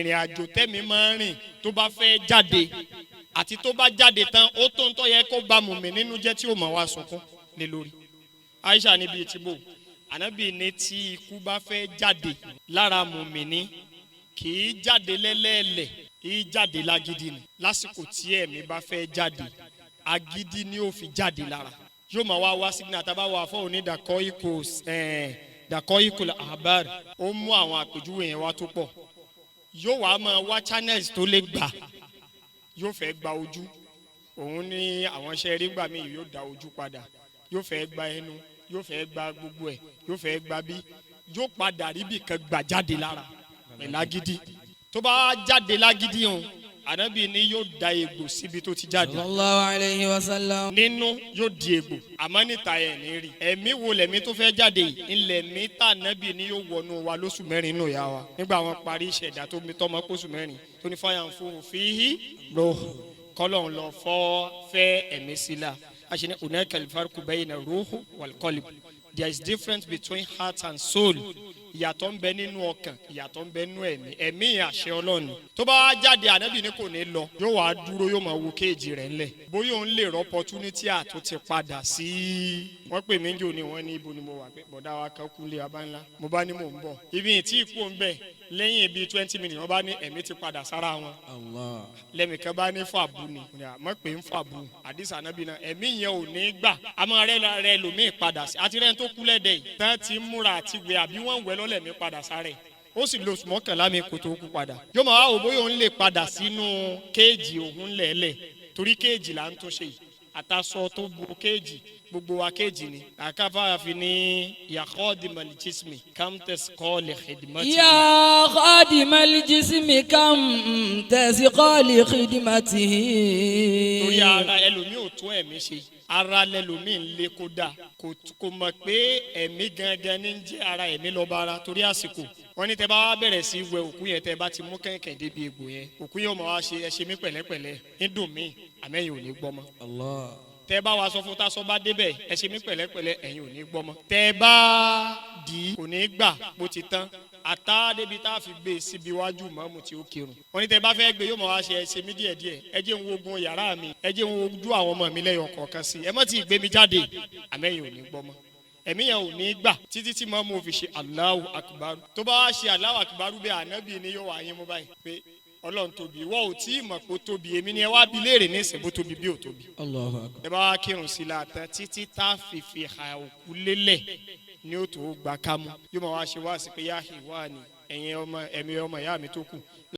ìrìn àjò tẹ́mi máa ń rìn tó bá fẹ́ jáde àti tó bá jáde tán ó tó ń tọ́ yẹ kó bá mùmí nínú jẹ́ tí ó mọ̀ wá sunkún lé lórí. Aisha níbi ìtìbò ànábì ní tí ikú bá fẹ́ jáde lára mùmí ní kì í jáde lẹ́lẹ́ẹ̀lẹ̀ kì í jáde lágídí ni lásìkò tí ẹ̀mí bá fẹ́ jáde agídí ni ó fi jáde lára yóò máa wá sígbìnà àtàbáwọ̀ àfọ̀ òní dàkọ́ ikú àbár ó mú àwọn àpèjúwe yẹn wá tó pọ̀ yóò wá máa wá channels tó lè gbà yóò fẹ́ gba ojú òun ní àwọn iṣẹ́ rí gbà mí yóò dá ojú padà yóò fẹ́ gba ẹnu yóò fẹ́ gba gbogbo ẹ̀ yóò fẹ́ gba bí yóò padà ríbi kan gbà jáde lára ẹ̀ lágídí tó bá jáde lágídí hàn ànábì ni yóò da egbò síbi tó ti jáde. sallallahu alayhi wa sallam. nínú yóò di egbò àmọ́ níta ẹ̀ ní rí ẹ̀mí wo lẹ̀mí tó fẹ́ jáde ńlẹ̀ mí tà ànábì ni yóò wọnú wa lóṣù mẹ́rin nù yá wa nígbà wọn parí ìṣẹ̀dá tó mi tọ́mọ kóṣù mẹ́rin tó ní fáyà ń fún fíhí lọ kọ́lọ́n lọ fẹ́ ẹ̀mí sílá àṣẹ ní hunaka al-farqu bayna ruhu wal qalb. There is difference between heart and soul. Ìyàtọ̀ ń bẹ nínú ọkàn ìyàtọ̀ ń bẹ nínú ẹ̀mí ẹ̀mí àṣẹ Ọlọ́run tó bá jáde ànábì ní kò ní lọ yóò wá dúró yóò máa wo kéèjì rẹ̀ ńlẹ̀ bóyá òun lè rọ opportunity àtúntì padà sí wọ́n pè mí jò ní wọ́n ní ibo ni mo wà pé bọ̀dá wa kan kú lé abá ńlá mo bá ní mò ń bọ̀ ibi tí ipò ń bẹ lẹ́yìn bíi 20 minutes wọ́n bá ní ẹ̀mí ti padà sára wọn lẹ́mìkan bá ní fàbù ni àmọ́ pé ń fàbù àdìsá ànábì náà ẹ̀mí yẹn ò ní gbà àmọ́ rẹ̀ lòmíì padà sí àti rẹ̀ tó kú lẹ́dẹ̀ yìí tán ti múra àti wẹ̀ àbí wọ́n wẹ̀ lọ́lẹ̀mí padà sáré ó sì lo mọ́kànlá mi kó tó kú padà yóò máa wò bóyá òun lè padà sínú kéèjì òun lẹ̀ẹ́lẹ̀ torí kéèjì là ń tó ṣe yìí àtàsọ tó bu kéèjì gbogbo wa kéèjì ni àkàfà fi ní ya khadimal jismi kam tasqa li khidmati. ya khadimal jismi kam tasqa li khidmati. torí ara ẹlòmíì ò tó ẹ̀mí ṣe ara lẹlòmíì ń lé kó dà kò mọ̀ pé ẹ̀mí gangan ní jẹ́ ara ẹ̀mí lọ́ba ara torí àsìkò wọ́n ní tẹ́ bá wá bẹ̀rẹ̀ sí wẹ òkú yẹn tẹ́ bá ti mú kẹ̀kẹ́ débi egbò yẹn òkú yẹn ò máa wá ṣe ẹ ṣe mí pẹ̀lẹ́pẹ̀lẹ́ ń dùn mí àmẹ́yìn ò ní gbọ́ mọ́. tẹ́ bá wa sọ fún tásọ bá débẹ̀ ẹ ṣe mí pẹ̀lẹ́pẹ̀lẹ́ ẹ̀yin ò ní gbọ́ mọ́. tẹ́ bá dì í kò ní gbà bó ti tán àtá débi tá a fi gbé síbi iwájú mọ́mù tí ó kírun. wọ́n ní tẹ́ bá fẹ́ gbé yóò máa wá ṣe ẹ ṣe mí díẹ̀díẹ̀ ẹ jẹ́ ń wo ogun yàrá mi ẹ jẹ́ ń wo ojú àwọn ọmọ mi lẹ́yọ̀ kọ̀ọ̀kan sí ẹ mọ́ tí ì gbé mi jáde àmẹ́yìn ò ní gbọ́ mọ́ ẹ̀mí yẹn ò ní gbà títí tí mọ́mú fi ṣe Allahu Akbar tó bá wá ṣe Allahu Akbar bẹ́ẹ̀ ànábì ni yóò wá yín mú báyìí pé Ọlọ́run tóbi wọ́n ò tí ì mọ̀ pé ó tóbi èmi ni ẹ wá bi léèrè ní ìsìn bó tóbi bí ò tóbi. Allahu Akbar. ẹ bá wá kírun sí la tán títí tá a fi ha òkú lélẹ̀ ni ó tó gbà kámú yóò máa wá ṣe wá sí pé yáhì wá ní ẹ̀yin ọmọ ẹ̀mí ọmọ ìyá mi tó kù